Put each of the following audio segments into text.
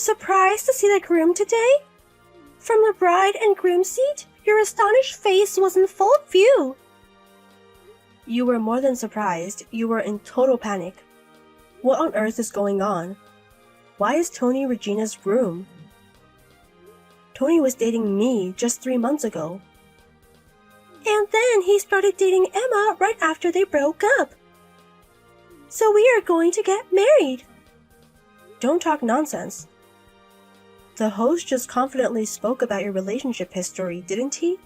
surprised to see the groom today? From the bride and groom seat, your astonished face was in full view. You were more than surprised, you were in total panic. What on earth is going on? Why is Tony Regina's groom? Tony was dating me just 3 months ago. And then he started dating Emma right after they broke up. So we are going to get married. Don't talk nonsense. The host just confidently spoke about your relationship history, didn't he?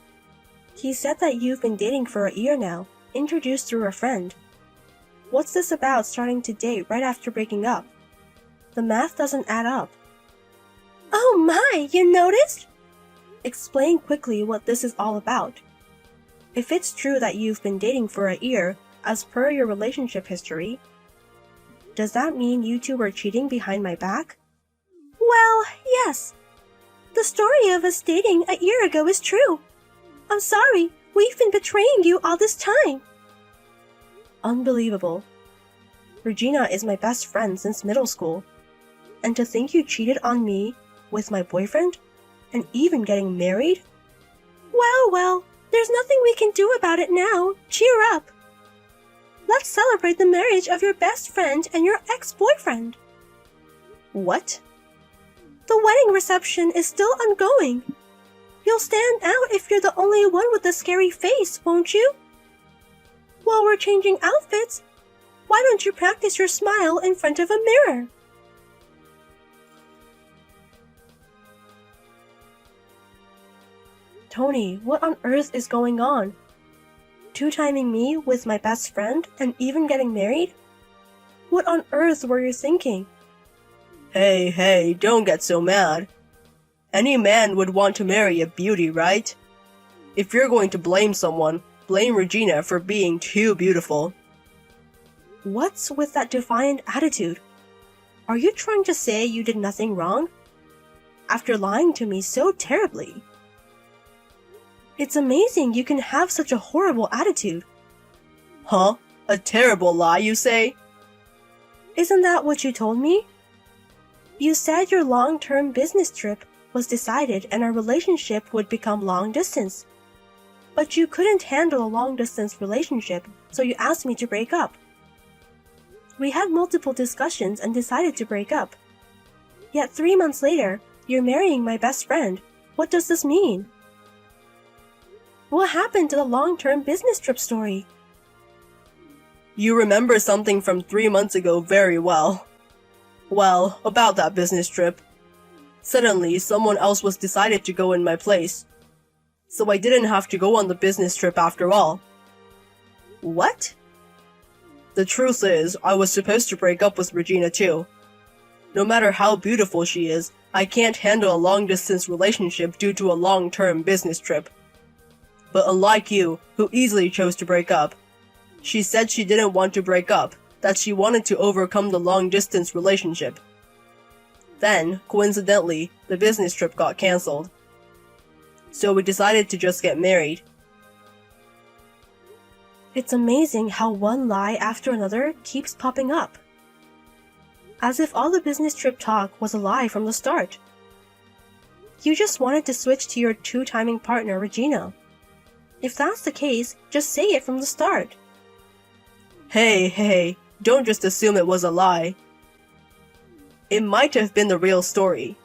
He said that you've been dating for a year now, introduced through a friend. What's this about starting to date right after breaking up? The math doesn't add up. Oh my, you noticed? Explain quickly what this is all about. If it's true that you've been dating for a year, as per your relationship history, does that mean you two were cheating behind my back? Well, yes. The story of us dating a year ago is true. I'm sorry, we've been betraying you all this time. Unbelievable. Regina is my best friend since middle school. And to think you cheated on me with my boyfriend? And even getting married? Well, there's nothing we can do about it now. Cheer up. Let's celebrate the marriage of your best friend and your ex-boyfriend. What? The wedding reception is still ongoing. You'll stand out if you're the only one with the scary face, won't you? While we're changing outfits, why don't you practice your smile in front of a mirror? Tony, what on earth is going on? Two-timing me with my best friend and even getting married? What on earth were you thinking? Hey, don't get so mad. Any man would want to marry a beauty, right? If you're going to blame someone, blame Regina for being too beautiful. What's with that defiant attitude? Are you trying to say you did nothing wrong? After lying to me so terribly. It's amazing you can have such a horrible attitude. Huh? A terrible lie, you say? Isn't that what you told me? You said your long-term business trip was decided and our relationship would become long-distance. But you couldn't handle a long-distance relationship, so you asked me to break up. We had multiple discussions and decided to break up. Yet 3 months later, you're marrying my best friend. What does this mean? What happened to the long-term business trip story? You remember something from 3 months ago very well. Well, about that business trip. Suddenly, someone else was decided to go in my place. So I didn't have to go on the business trip after all. What? The truth is, I was supposed to break up with Regina too. No matter how beautiful she is, I can't handle a long-distance relationship due to a long-term business trip. But unlike you, who easily chose to break up, she said she didn't want to break up, that she wanted to overcome the long-distance relationship. Then, coincidentally, the business trip got cancelled. So we decided to just get married. It's amazing how one lie after another keeps popping up. As if all the business trip talk was a lie from the start. You just wanted to switch to your two-timing partner, Regina. If that's the case, just say it from the start. Hey, don't just assume it was a lie. It might have been the real story.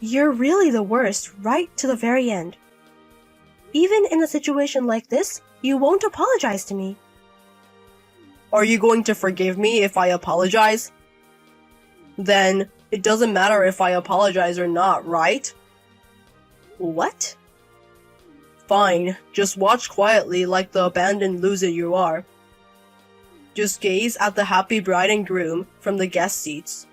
You're really the worst, right to the very end. Even in a situation like this, you won't apologize to me. Are you going to forgive me if I apologize? Then, it doesn't matter if I apologize or not, right? What? Fine, just watch quietly like the abandoned loser you are. Just gaze at the happy bride and groom from the guest seats.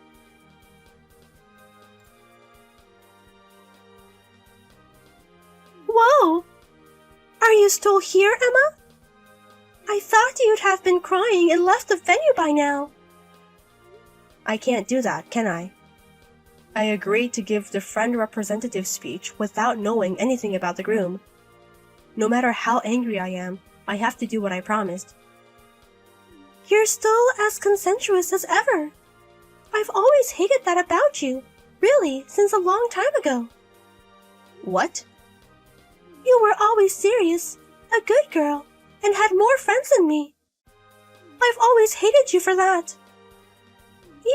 Whoa! Are you still here, Emma? I thought you'd have been crying and left the venue by now. I can't do that, can I? I agreed to give the friend representative speech without knowing anything about the groom. No matter how angry I am, I have to do what I promised. You're still as consensuous as ever. I've always hated that about you, really, since a long time ago. What? You were always serious, a good girl, and had more friends than me. I've always hated you for that.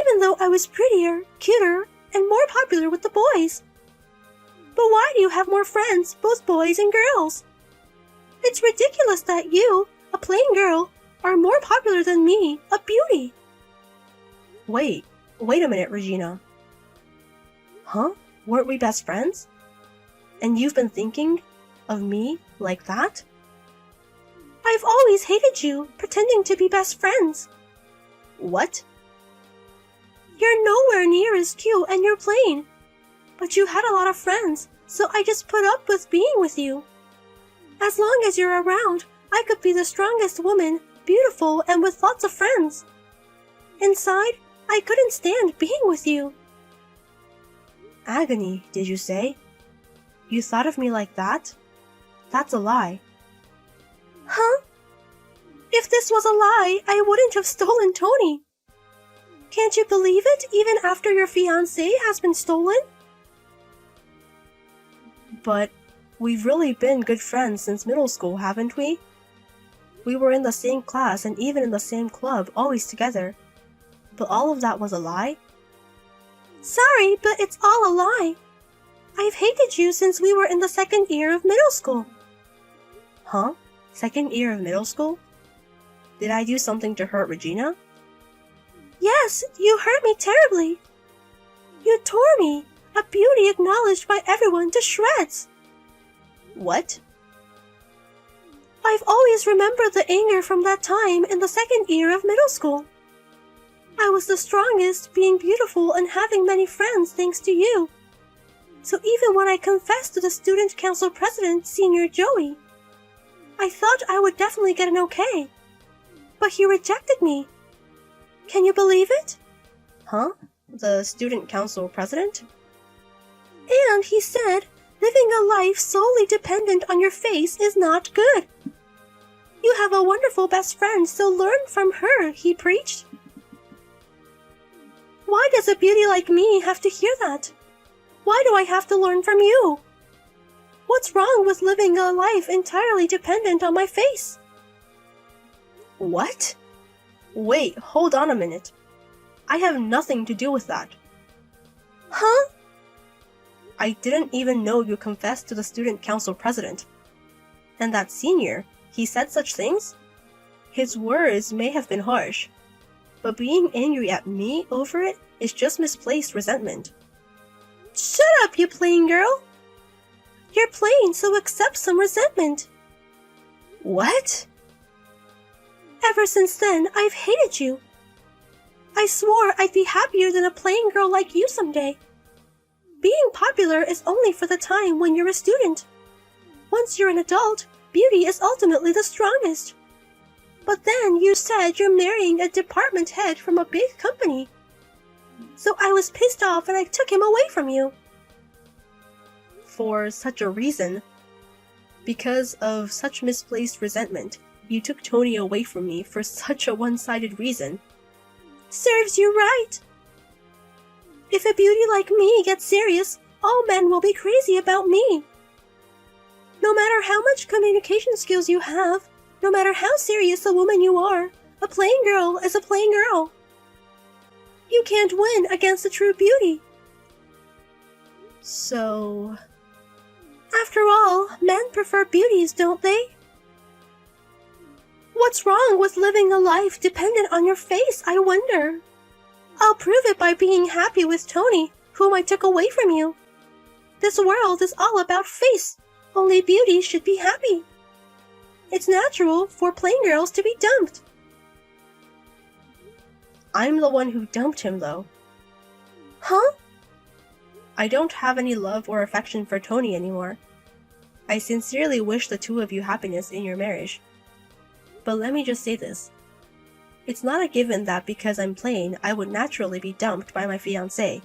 Even though I was prettier, cuter, and more popular with the boys. But why do you have more friends, both boys and girls? It's ridiculous that you, a plain girl, are more popular than me, a beauty. Wait a minute, Regina. Huh? Weren't we best friends? And you've been thinking of me like that? I've always hated you, pretending to be best friends. What? You're nowhere near as cute and you're plain. But you had a lot of friends, so I just put up with being with you. As long as you're around, I could be the strongest woman, beautiful and with lots of friends. Inside, I couldn't stand being with you. Agony, did you say? You thought of me like that? That's a lie. Huh? If this was a lie, I wouldn't have stolen Tony. Can't you believe it, even after your fiancé has been stolen? But we've really been good friends since middle school, haven't we? We were in the same class and even in the same club, always together. But all of that was a lie? Sorry, but it's all a lie. I've hated you since we were in the second year of middle school. Huh? Second year of middle school? Did I do something to hurt Regina? Yes, you hurt me terribly. You tore me, a beauty acknowledged by everyone, to shreds. What? I've always remembered the anger from that time in the second year of middle school. I was the strongest, being beautiful and having many friends thanks to you. So even when I confessed to the student council president, Senior Joey, I thought I would definitely get an okay. But he rejected me. Can you believe it? Huh? The student council president? And he said, living a life solely dependent on your face is not good. You have a wonderful best friend, so learn from her, he preached. Why does a beauty like me have to hear that? Why do I have to learn from you? What's wrong with living a life entirely dependent on my face? What? Wait, hold on a minute. I have nothing to do with that. Huh? I didn't even know you confessed to the student council president. And that senior, he said such things? His words may have been harsh, but being angry at me over it is just misplaced resentment. Shut up, you plain girl! You're plain, so accept some resentment. What? Ever since then, I've hated you. I swore I'd be happier than a plain girl like you someday. Being popular is only for the time when you're a student. Once you're an adult, beauty is ultimately the strongest. But then you said you're marrying a department head from a big company. So I was pissed off and I took him away from you. For such a reason? Because of such misplaced resentment, you took Tony away from me for such a one-sided reason. Serves you right. If a beauty like me gets serious, all men will be crazy about me. No matter how much communication skills you have, no matter how serious a woman you are, a plain girl is a plain girl. You can't win against a true beauty. So... After all, men prefer beauties, don't they? What's wrong with living a life dependent on your face, I wonder? I'll prove it by being happy with Tony, whom I took away from you. This world is all about face. Only beauty should be happy. It's natural for plain girls to be dumped. I'm the one who dumped him, though. Huh? I don't have any love or affection for Tony anymore. I sincerely wish the two of you happiness in your marriage. But let me just say this. It's not a given that because I'm plain, I would naturally be dumped by my fiancé.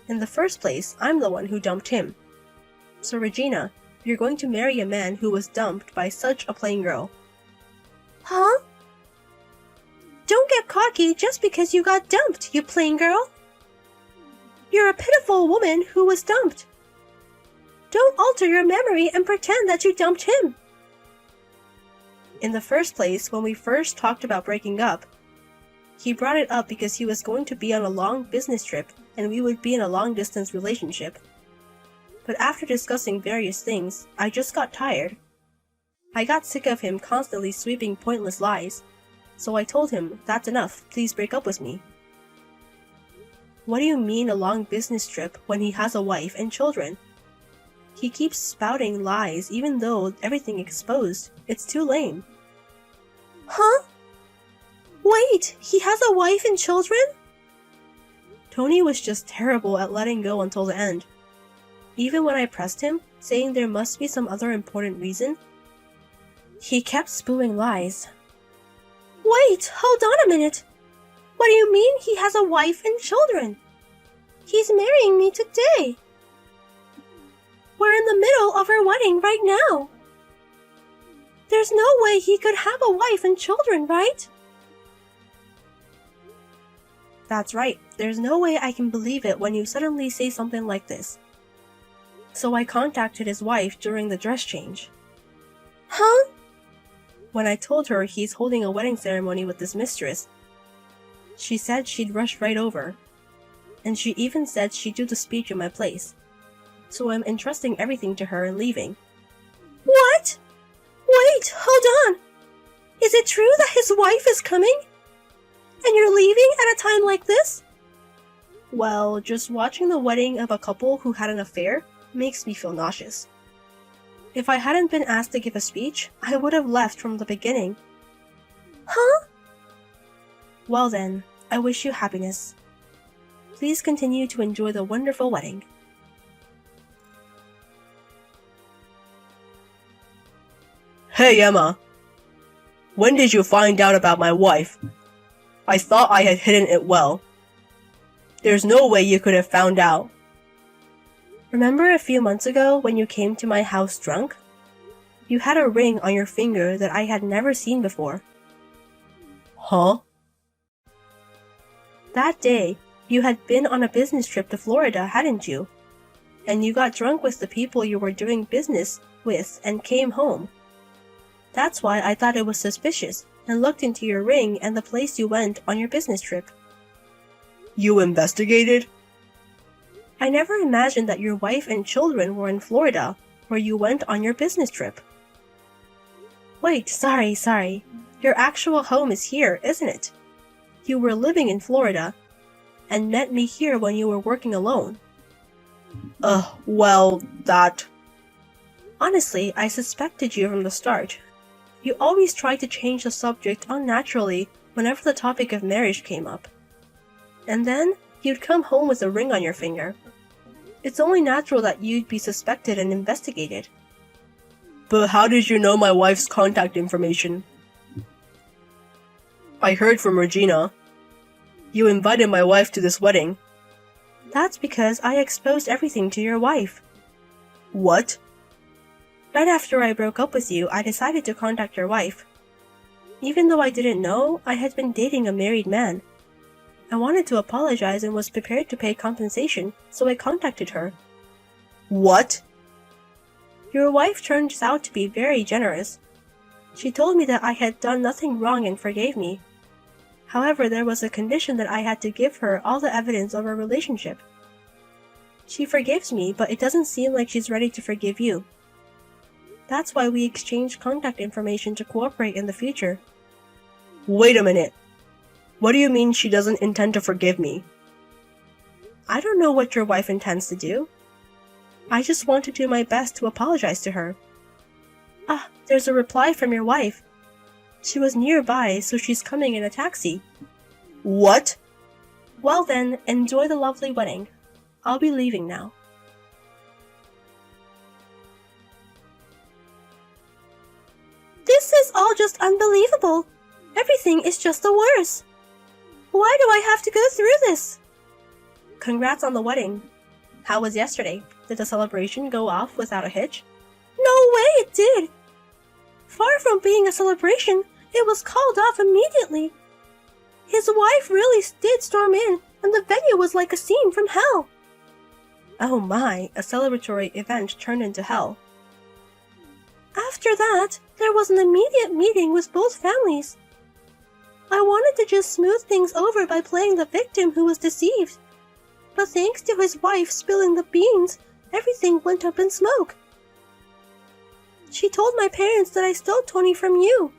In the first place, I'm the one who dumped him. So Regina, you're going to marry a man who was dumped by such a plain girl. Huh? Don't get cocky just because you got dumped, you plain girl. You're a pitiful woman who was dumped. Don't alter your memory and pretend that you dumped him. In the first place, when we first talked about breaking up, he brought it up because he was going to be on a long business trip and we would be in a long-distance relationship. But after discussing various things, I just got tired. I got sick of him constantly sweeping pointless lies, so I told him, that's enough, please break up with me. What do you mean a long business trip when he has a wife and children? He keeps spouting lies even though everything exposed. It's too lame. Huh? Wait, he has a wife and children? Tony was just terrible at letting go until the end. Even when I pressed him, saying there must be some other important reason, he kept spewing lies. Wait, hold on a minute. What do you mean he has a wife and children? He's marrying me today. We're in the middle of our wedding right now. There's no way he could have a wife and children, right? That's right, there's no way I can believe it when you suddenly say something like this. So I contacted his wife during the dress change. Huh? When I told her he's holding a wedding ceremony with this mistress, she said she'd rush right over. And she even said she'd do the speech in my place. So I'm entrusting everything to her and leaving. What? Wait, hold on. Is it true that his wife is coming? And you're leaving at a time like this? Well, just watching the wedding of a couple who had an affair makes me feel nauseous. If I hadn't been asked to give a speech, I would have left from the beginning. Huh? Well then, I wish you happiness. Please continue to enjoy the wonderful wedding. Hey Emma, when did you find out about my wife? I thought I had hidden it well. There's no way you could have found out. Remember a few months ago when you came to my house drunk? You had a ring on your finger that I had never seen before. Huh? That day, you had been on a business trip to Florida, hadn't you? And you got drunk with the people you were doing business with and came home. That's why I thought it was suspicious and looked into your ring and the place you went on your business trip. You investigated? I never imagined that your wife and children were in Florida, where you went on your business trip. Wait, sorry. Your actual home is here, isn't it? You were living in Florida, and met me here when you were working alone. Well, that... Honestly, I suspected you from the start. You always tried to change the subject unnaturally whenever the topic of marriage came up. And then, you'd come home with a ring on your finger. It's only natural that you'd be suspected and investigated. But how did you know my wife's contact information? I heard from Regina. You invited my wife to this wedding. That's because I exposed everything to your wife. What? Right after I broke up with you, I decided to contact your wife. Even though I didn't know, I had been dating a married man. I wanted to apologize and was prepared to pay compensation, so I contacted her. What? Your wife turns out to be very generous. She told me that I had done nothing wrong and forgave me. However, there was a condition that I had to give her all the evidence of our relationship. She forgives me, but it doesn't seem like she's ready to forgive you. That's why we exchanged contact information to cooperate in the future. Wait a minute. What do you mean she doesn't intend to forgive me? I don't know what your wife intends to do. I just want to do my best to apologize to her. Ah, there's a reply from your wife. She was nearby, so she's coming in a taxi. What? Well then, enjoy the lovely wedding. I'll be leaving now. This is all just unbelievable. Everything is just the worst. Why do I have to go through this? Congrats on the wedding. How was yesterday? Did the celebration go off without a hitch? No way it did. Far from being a celebration, it was called off immediately. His wife really did storm in, and the venue was like a scene from hell. Oh my, a celebratory event turned into hell. After that, there was an immediate meeting with both families. I wanted to just smooth things over by playing the victim who was deceived. But thanks to his wife spilling the beans, everything went up in smoke. She told my parents that I stole Tony from you.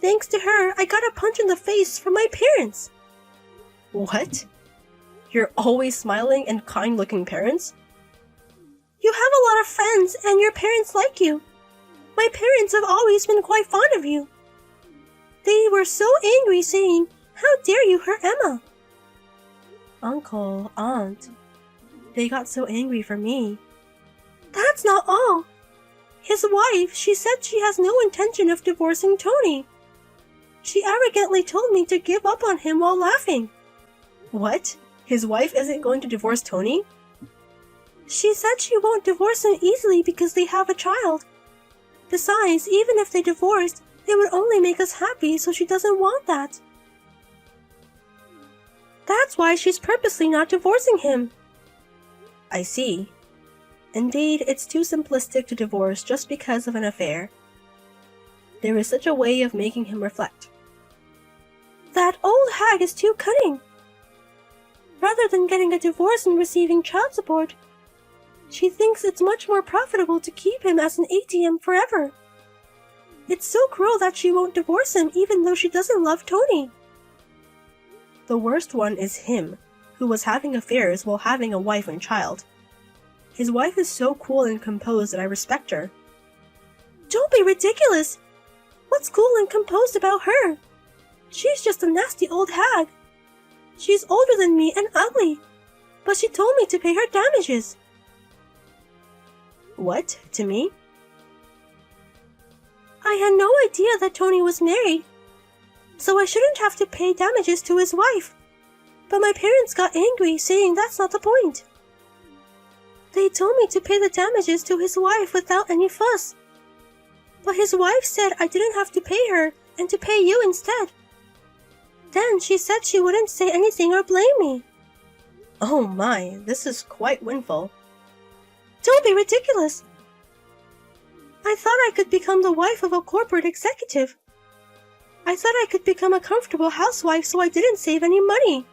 Thanks to her, I got a punch in the face from my parents. What? Your always smiling and kind-looking parents? You have a lot of friends, and your parents like you. My parents have always been quite fond of you. They were so angry, saying, "How dare you hurt Emma?" Uncle, Aunt, they got so angry for me. That's not all. His wife, she said she has no intention of divorcing Tony. She arrogantly told me to give up on him while laughing. What? His wife isn't going to divorce Tony? She said she won't divorce him easily because they have a child. Besides, even if they divorced, it would only make us happy, so she doesn't want that. That's why she's purposely not divorcing him. I see. Indeed, it's too simplistic to divorce just because of an affair. There is such a way of making him reflect. That old hag is too cunning. Rather than getting a divorce and receiving child support, she thinks it's much more profitable to keep him as an ATM forever. It's so cruel that she won't divorce him even though she doesn't love Tony. The worst one is him, who was having affairs while having a wife and child. His wife is so cool and composed that I respect her. Don't be ridiculous! What's cool and composed about her? She's just a nasty old hag. She's older than me and ugly, but she told me to pay her damages. What? To me? I had no idea that Tony was married, so I shouldn't have to pay damages to his wife. But my parents got angry, saying that's not the point. They told me to pay the damages to his wife without any fuss. But his wife said I didn't have to pay her and to pay you instead. Then she said she wouldn't say anything or blame me. Oh my, this is quite windful. Don't be ridiculous. I thought I could become the wife of a corporate executive. I thought I could become a comfortable housewife so I didn't save any money.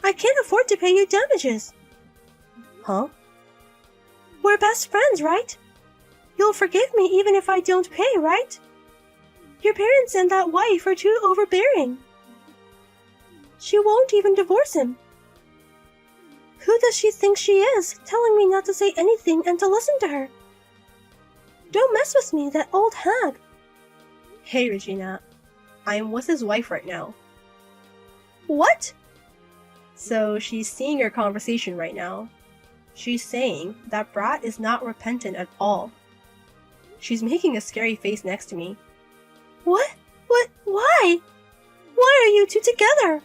I can't afford to pay you damages. Huh? We're best friends, right? You'll forgive me even if I don't pay, right? Your parents and that wife are too overbearing. She won't even divorce him. Who does she think she is, telling me not to say anything and to listen to her? Don't mess with me, that old hag. Hey, Regina. I am with his wife right now. What? So she's seeing your conversation right now. She's saying that Brat is not repentant at all. She's making a scary face next to me. What? Why? Why are you two together?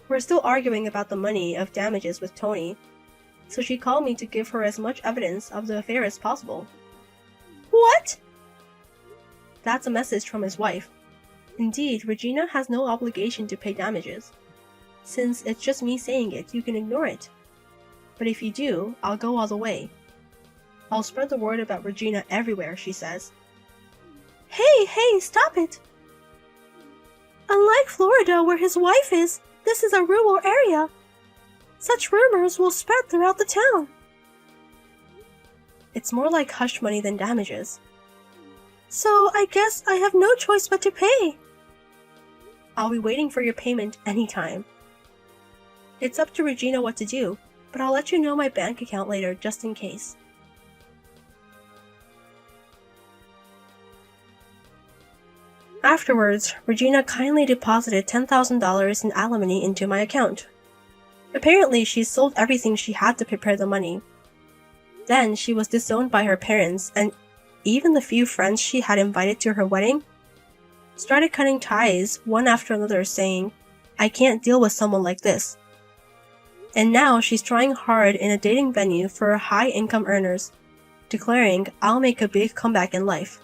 We're still arguing about the money of damages with Tony, so she called me to give her as much evidence of the affair as possible. What? That's a message from his wife. Indeed, Regina has no obligation to pay damages. Since it's just me saying it, you can ignore it. But if you do, I'll go all the way. I'll spread the word about Regina everywhere, she says. Hey, stop it! Unlike Florida, where his wife is, this is a rural area. Such rumors will spread throughout the town. It's more like hush money than damages. So I guess I have no choice but to pay. I'll be waiting for your payment anytime. It's up to Regina what to do, but I'll let you know my bank account later just in case. Afterwards, Regina kindly deposited $10,000 in alimony into my account. Apparently, she sold everything she had to prepare the money. Then, she was disowned by her parents, and even the few friends she had invited to her wedding started cutting ties one after another, saying, "I can't deal with someone like this." And now she's trying hard in a dating venue for high-income earners, declaring, "I'll make a big comeback in life."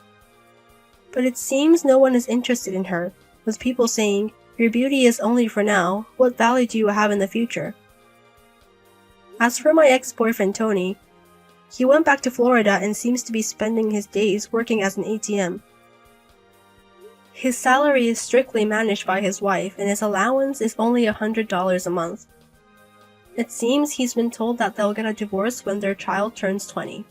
But it seems no one is interested in her, with people saying, Your beauty is only for now. What value do you have in the future? As for my ex-boyfriend Tony, he went back to Florida and seems to be spending his days working as an ATM. His salary is strictly managed by his wife, and his allowance is only $100 a month. It seems he's been told that they'll get a divorce when their child turns 20.